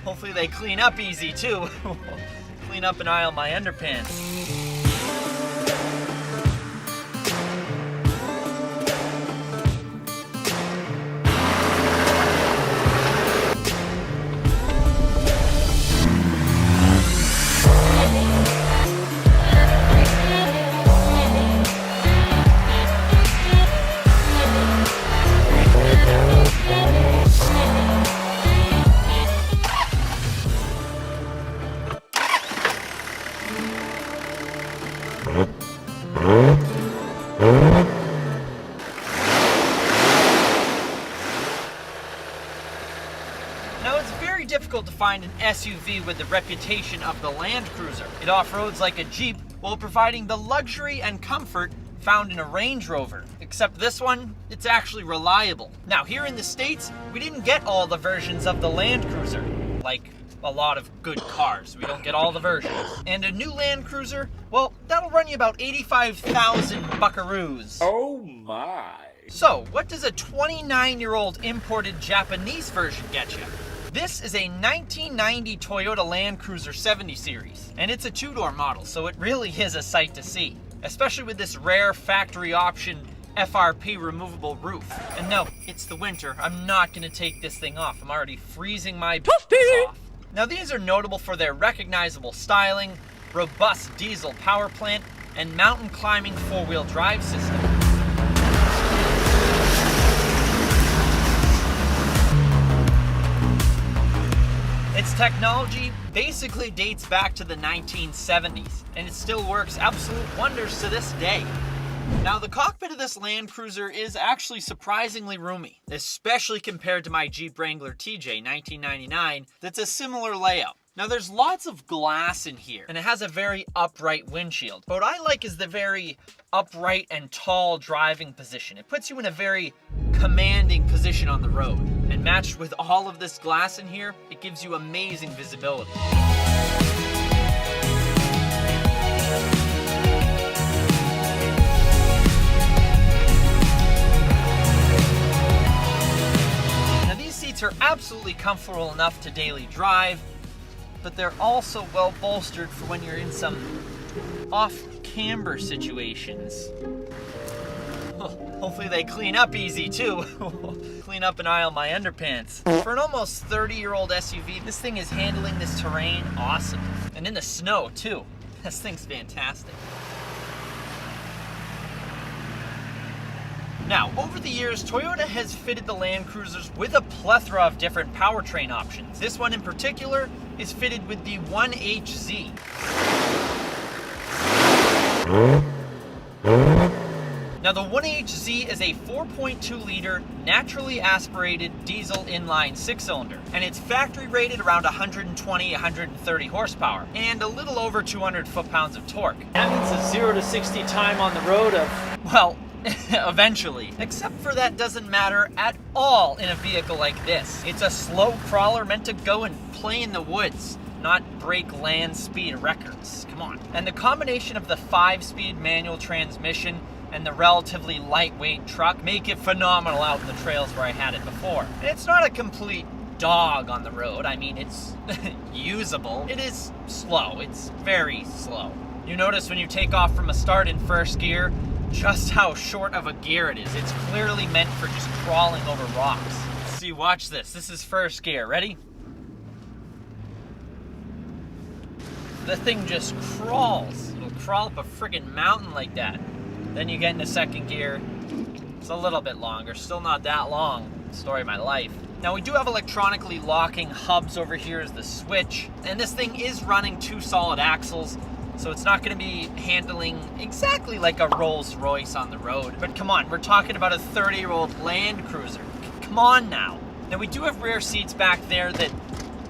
Hopefully they clean up easy too. Clean up and aisle my underpants. Now, it's very difficult to find an SUV with the reputation of the Land Cruiser. It off-roads like a Jeep while providing the luxury and comfort found in a Range Rover. Except this one, it's actually reliable. Now, here in the States, we didn't get all the versions of the Land Cruiser. Like a lot of good cars, we don't get all the versions. And a new Land Cruiser, well, that'll run you about 85,000 buckaroos. Oh my. So, what does a 29-year-old imported Japanese version get you? This is a 1990 Toyota Land Cruiser 70 series, and it's a two-door model, so it really is a sight to see, especially with this rare factory option FRP removable roof. And no, it's the winter. I'm not gonna take this thing off. I'm already freezing my off. Now, these are notable for their recognizable styling, robust diesel power plant, and mountain climbing four-wheel drive system. Its technology basically dates back to the 1970s, and it still works absolute wonders to this day. Now, the cockpit of this Land Cruiser is actually surprisingly roomy, especially compared to my Jeep Wrangler TJ 1999 that's a similar layout. Now, there's lots of glass in here, and it has a very upright windshield. But what I like is the very upright and tall driving position. It puts you in a very commanding position on the road. And matched with all of this glass in here, it gives you amazing visibility. Now, these seats are absolutely comfortable enough to daily drive, but they're also well bolstered for when you're in some off-camber situations. Hopefully they clean up easy too. Clean up and aisle my underpants. For an almost 30-year-old SUV, this thing is handling this terrain awesome. And in the snow too. This thing's fantastic. Now, over the years, Toyota has fitted the Land Cruisers with a plethora of different powertrain options. This one in particular is fitted with the 1HZ. Now, the 1HZ is a 4.2-liter naturally aspirated diesel inline six-cylinder, and it's factory rated around 120-130 horsepower and a little over 200 foot-pounds of torque. That means a 0 to 60 time on the road of, well, eventually. Except for that doesn't matter at all in a vehicle like this. It's a slow crawler meant to go and play in the woods, not break land speed records. Come on. And the combination of the 5-speed manual transmission and the relatively lightweight truck make it phenomenal out in the trails where I had it before. And it's not a complete dog on the road. I mean, it's usable. It is slow. It's very slow. You notice when you take off from a start in first gear, just how short of a gear it is. It's clearly meant for just crawling over rocks. See, watch this. This is first gear. Ready? The thing just crawls. It'll crawl up a friggin' mountain like that. Then you get into second gear. It's a little bit longer. Still not that long. Story of my life. Now, we do have electronically locking hubs over here as the switch. And this thing is running 2 solid axles. So it's not going to be handling exactly like a Rolls Royce on the road. But come on, we're talking about a 30-year-old Land Cruiser. Come on now. Now, we do have rear seats back there that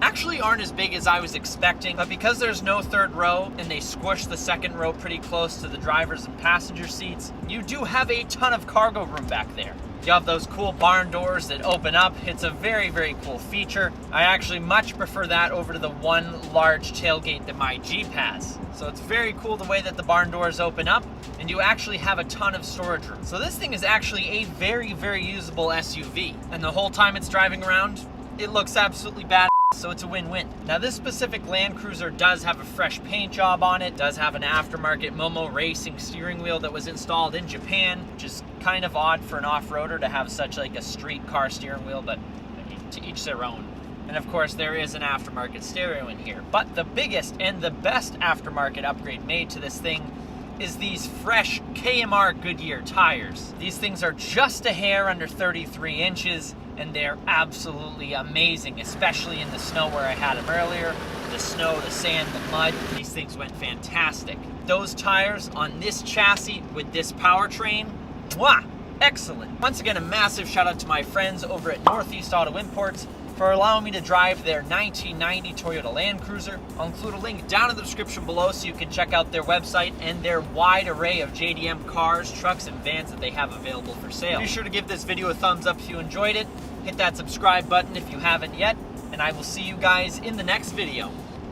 actually aren't as big as I was expecting, but because there's no third row and they squish the second row pretty close to the driver's and passenger seats, you do have a ton of cargo room back there. You have those cool barn doors that open up. It's a very, very cool feature. I actually much prefer that over to the one large tailgate that my Jeep has. So it's very cool the way that the barn doors open up, and you actually have a ton of storage room. So this thing is actually a very, very usable SUV. And the whole time it's driving around, it looks absolutely badass. So it's a win-win. Now this specific Land Cruiser does have a fresh paint job on it, does have an aftermarket Momo Racing steering wheel that was installed in Japan, which is kind of odd for an off-roader to have such like a street car steering wheel, but I mean, to each their own. And of course there is an aftermarket stereo in here. But the biggest and the best aftermarket upgrade made to this thing is these fresh KMR Goodyear tires. These things are just a hair under 33 inches, and they're absolutely amazing, especially in the snow where I had them earlier. The snow, the sand, the mud, these things went fantastic. Those tires on this chassis with this powertrain, mwah, excellent. Once again, a massive shout out to my friends over at Northeast Auto Imports for allowing me to drive their 1990 Toyota Land Cruiser. I'll include a link down in the description below so you can check out their website and their wide array of JDM cars, trucks, and vans that they have available for sale. Be sure to give this video a thumbs up if you enjoyed it. Hit that subscribe button if you haven't yet, and I will see you guys in the next video.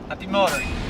Happy motoring.